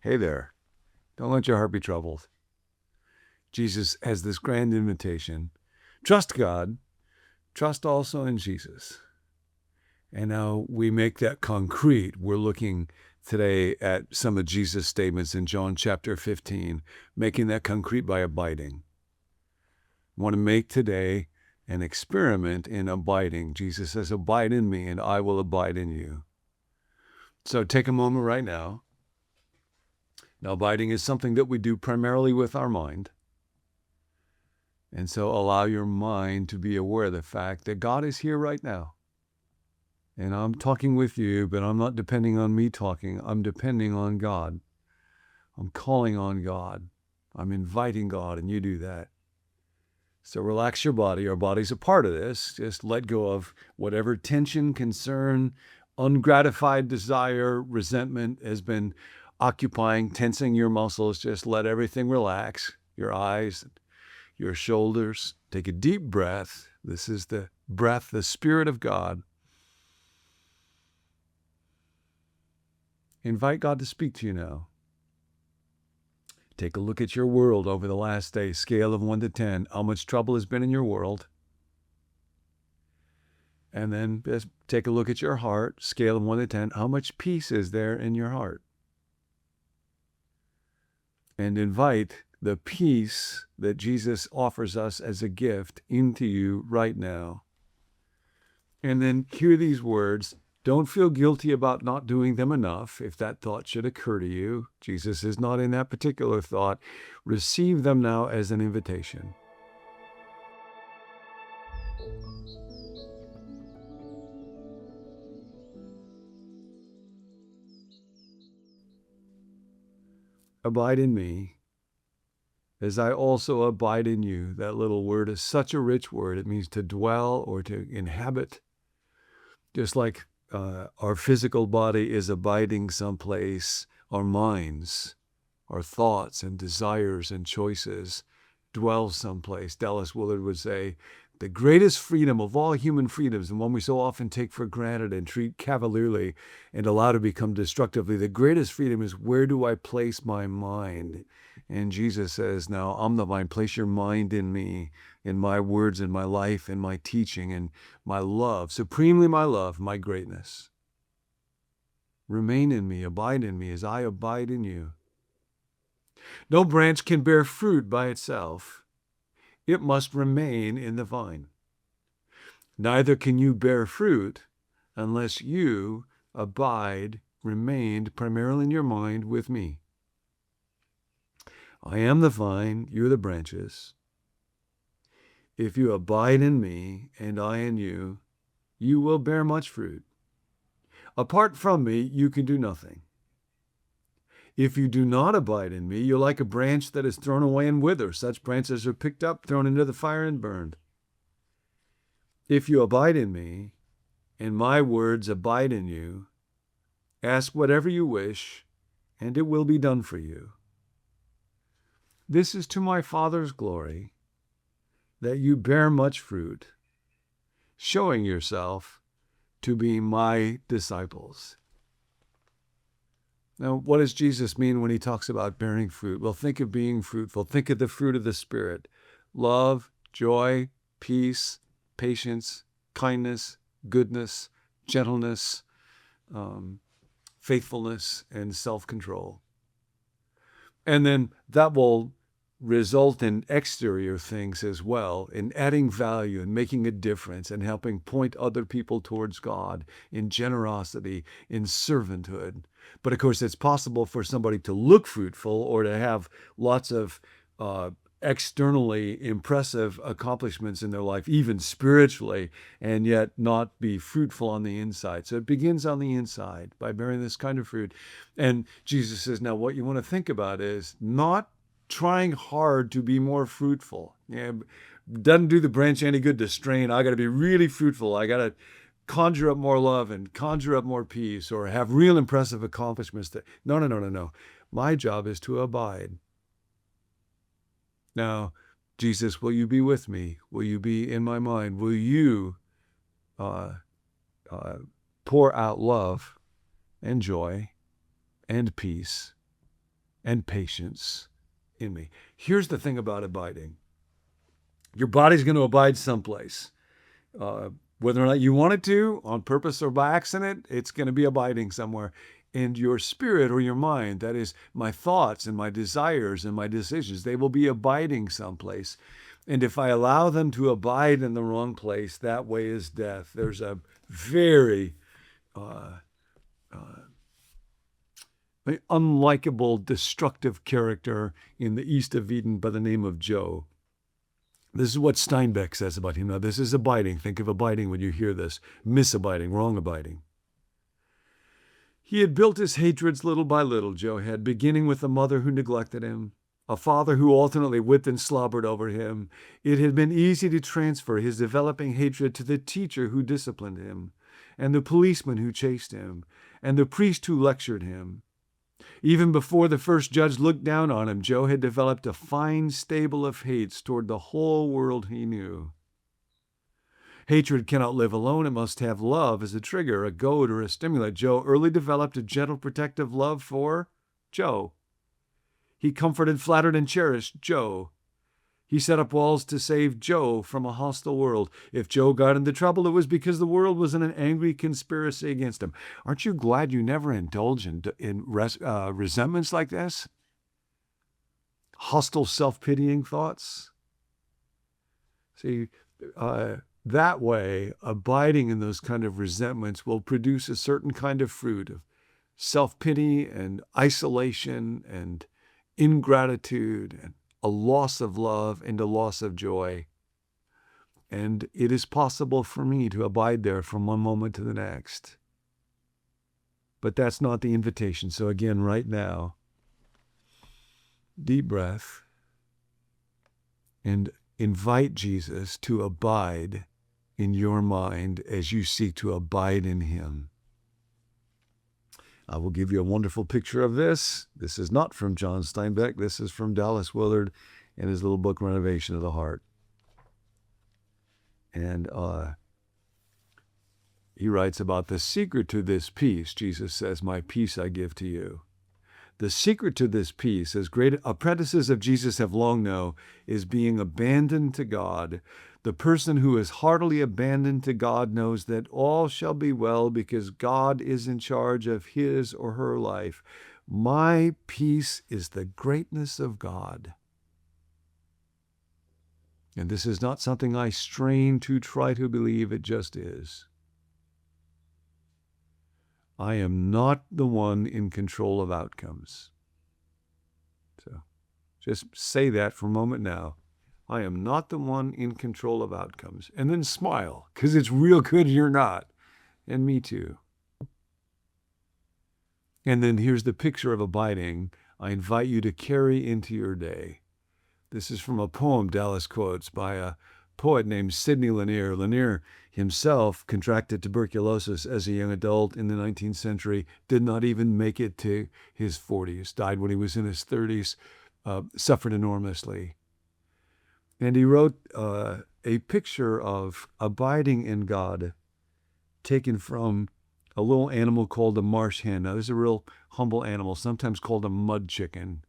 Hey there. Don't let your heart be troubled. Jesus has this grand invitation. Trust God. Trust also in Jesus. And now we make that concrete. We're looking today at some of Jesus' statements in John chapter 15, making that concrete by abiding. I want to make today an experiment in abiding. Jesus says, abide in me and I will abide in you. So take a moment right now. Now, abiding is something that we do primarily with our mind. And so allow your mind to be aware of the fact that God is here right now. And I'm talking with you, but I'm not depending on me talking. I'm depending on God. I'm calling on God. I'm inviting God, and you do that. So relax your body. Our body's a part of this. Just let go of whatever tension, concern, ungratified desire, resentment has been occupying, tensing your muscles. Just let everything relax. Your eyes, your shoulders. Take a deep breath. This is the breath, the Spirit of God. Invite God to speak to you now. Take a look at your world over the last day, scale of 1 to 10. How much trouble has been in your world? And then just take a look at your heart, scale of 1 to 10. How much peace is there in your heart? And invite the peace that Jesus offers us as a gift into you right now. And then hear these words. Don't feel guilty about not doing them enough. If that thought should occur to you, Jesus is not in that particular thought. Receive them now as an invitation. Abide in me as I also abide in you. That little word is such a rich word. It means to dwell or to inhabit. Just like our physical body is abiding someplace, our minds, our thoughts and desires and choices dwell someplace. Dallas Willard would say, the greatest freedom of all human freedoms, and one we so often take for granted and treat cavalierly and allow to become destructively, the greatest freedom is, where do I place my mind? And Jesus says, now I'm the mind. Place your mind in me, in my words, in my life, in my teaching, and my love, supremely my love, my greatness. Remain in me, abide in me as I abide in you. No branch can bear fruit by itself. It must remain in the vine. Neither can you bear fruit unless you abide, remained primarily in your mind with me. I am the vine, you're the branches. If you abide in me and I in you, you will bear much fruit. Apart from me, you can do nothing. If you do not abide in me, you're like a branch that is thrown away and withers. Such branches are picked up, thrown into the fire, and burned. If you abide in me, and my words abide in you, ask whatever you wish, and it will be done for you. This is to my Father's glory, that you bear much fruit, showing yourself to be my disciples. Now, what does Jesus mean when he talks about bearing fruit? Well, think of being fruitful. Think of the fruit of the Spirit. Love, joy, peace, patience, kindness, goodness, gentleness, faithfulness, and self-control. And then that will result in exterior things as well, in adding value and making a difference and helping point other people towards God, in generosity, in servanthood. But of course, it's possible for somebody to look fruitful or to have lots of externally impressive accomplishments in their life, even spiritually, and yet not be fruitful on the inside. So it begins on the inside by bearing this kind of fruit. And Jesus says, now what you want to think about is not trying hard to be more fruitful. Doesn't do the branch any good to strain. I got to be really fruitful. I got to conjure up more love and conjure up more peace or have real impressive accomplishments. No. My job is to abide. Now, Jesus, will you be with me? Will you be in my mind? Will you pour out love and joy and peace and patience in me. Here's the thing about abiding. Your body's going to abide someplace. Whether or not you want it to, on purpose or by accident, it's going to be abiding somewhere. And your spirit or your mind, that is my thoughts and my desires and my decisions, they will be abiding someplace. And if I allow them to abide in the wrong place, that way is death. There's a very unlikable, destructive character in the East of Eden by the name of Joe. This is what Steinbeck says about him. Now, this is abiding. Think of abiding when you hear this. Misabiding, wrong abiding. He had built his hatreds little by little, Joe had, beginning with a mother who neglected him, a father who alternately whipped and slobbered over him. It had been easy to transfer his developing hatred to the teacher who disciplined him, and the policeman who chased him, and the priest who lectured him. Even before the first judge looked down on him, Joe had developed a fine stable of hates toward the whole world he knew. Hatred cannot live alone. It must have love as a trigger, a goad, or a stimulant. Joe early developed a gentle, protective love for Joe. He comforted, flattered, and cherished Joe. He set up walls to save Joe from a hostile world. If Joe got into trouble, it was because the world was in an angry conspiracy against him. Aren't you glad you never indulge in resentments like this? Hostile, self-pitying thoughts? See, that way, abiding in those kind of resentments will produce a certain kind of fruit of self-pity and isolation and ingratitude and a loss of love and a loss of joy. And it is possible for me to abide there from one moment to the next. But that's not the invitation. So again, right now, deep breath and invite Jesus to abide in your mind as you seek to abide in him. I will give you a wonderful picture of this. This is not from John Steinbeck. This is from Dallas Willard in his little book, Renovation of the Heart. And he writes about the secret to this peace. Jesus says, "My peace I give to you." The secret to this peace, as great apprentices of Jesus have long known, is being abandoned to God. The person who is heartily abandoned to God knows that all shall be well because God is in charge of his or her life. My peace is the greatness of God. And this is not something I strain to try to believe, it just is. I am not the one in control of outcomes. So just say that for a moment now. I am not the one in control of outcomes. And then smile, because it's real good you're not. And me too. And then here's the picture of abiding I invite you to carry into your day. This is from a poem Dallas quotes by a poet named Sidney Lanier. Lanier himself contracted tuberculosis as a young adult in the 19th century, did not even make it to his 40s, died when he was in his 30s, suffered enormously. And he wrote a picture of abiding in God taken from a little animal called a marsh hen. Now, this is a real humble animal, sometimes called a mud chicken.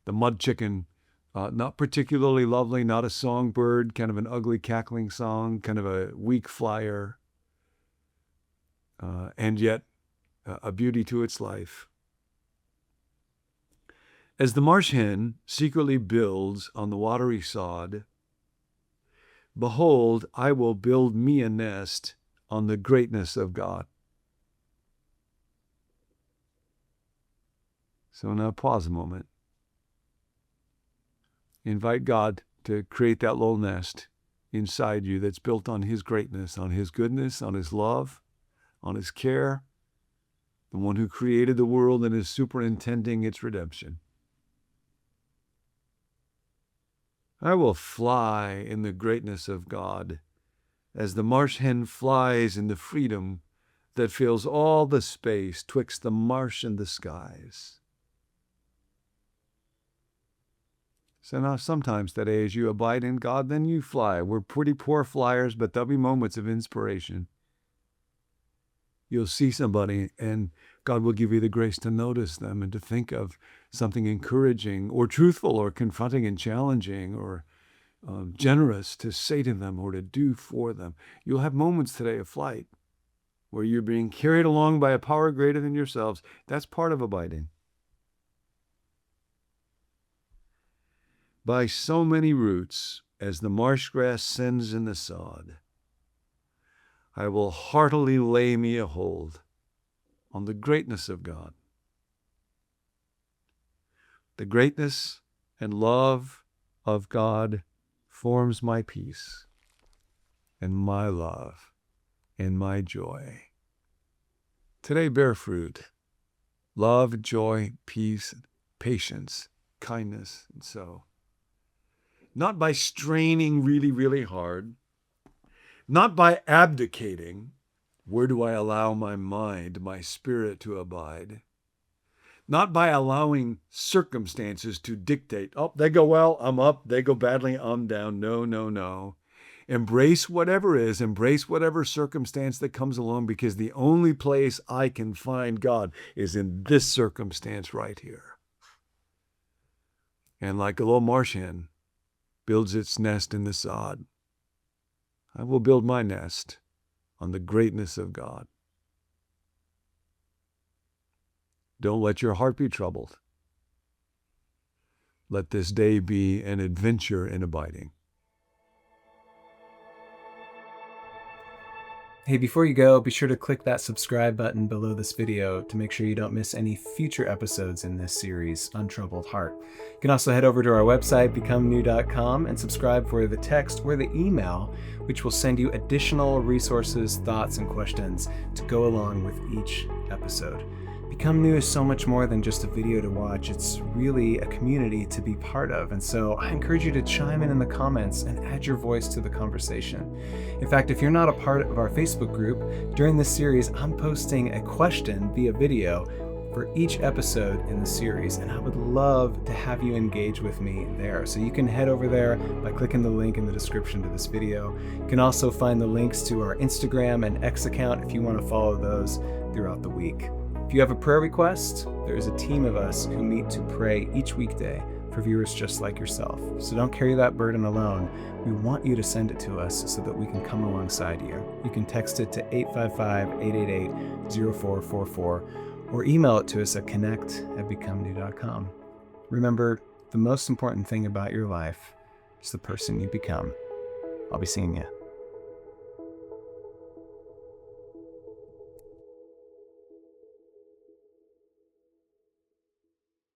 The mud chicken, not particularly lovely, not a songbird, kind of an ugly cackling song, kind of a weak flyer, and yet a beauty to its life. As the marsh hen secretly builds on the watery sod, behold, I will build me a nest on the greatness of God. So now pause a moment. Invite God to create that little nest inside you that's built on his greatness, on his goodness, on his love, on his care, the one who created the world and is superintending its redemption. I will fly in the greatness of God as the marsh hen flies in the freedom that fills all the space twixt the marsh and the skies. So now sometimes today as you abide in God, then you fly. We're pretty poor flyers, but there'll be moments of inspiration. You'll see somebody and God will give you the grace to notice them and to think of something encouraging or truthful or confronting and challenging or generous to say to them or to do for them. You'll have moments today of flight where you're being carried along by a power greater than yourselves. That's part of abiding. By so many roots as the marsh grass sends in the sod, I will heartily lay me a hold on the greatness of God. The greatness and love of God forms my peace and my love and my joy. Today bear fruit, love, joy, peace, patience, kindness, and so. Not by straining really, really hard, not by abdicating. Where do I allow my mind, my spirit to abide? Not by allowing circumstances to dictate. Oh, they go well, I'm up. They go badly, I'm down. No, no, no. Embrace whatever is. Embrace whatever circumstance that comes along, because the only place I can find God is in this circumstance right here. And like a little marsh hen builds its nest in the sod, I will build my nest on the greatness of God. Don't let your heart be troubled. Let this day be an adventure in abiding. Hey, before you go, be sure to click that subscribe button below this video to make sure you don't miss any future episodes in this series, Untroubled Heart. You can also head over to our website, becomenew.com, and subscribe for the text or the email, which will send you additional resources, thoughts, and questions to go along with each episode. Become New is so much more than just a video to watch. It's really a community to be part of. And so I encourage you to chime in the comments and add your voice to the conversation. In fact, if you're not a part of our Facebook group, during this series, I'm posting a question via video for each episode in the series, and I would love to have you engage with me there. So you can head over there by clicking the link in the description to this video. You can also find the links to our Instagram and X account if you want to follow those throughout the week. If you have a prayer request, there is a team of us who meet to pray each weekday for viewers just like yourself. So don't carry that burden alone. We want you to send it to us so that we can come alongside you. You can text it to 855-888-0444 or email it to us at connect@becomenew.com. Remember, the most important thing about your life is the person you become. I'll be seeing you.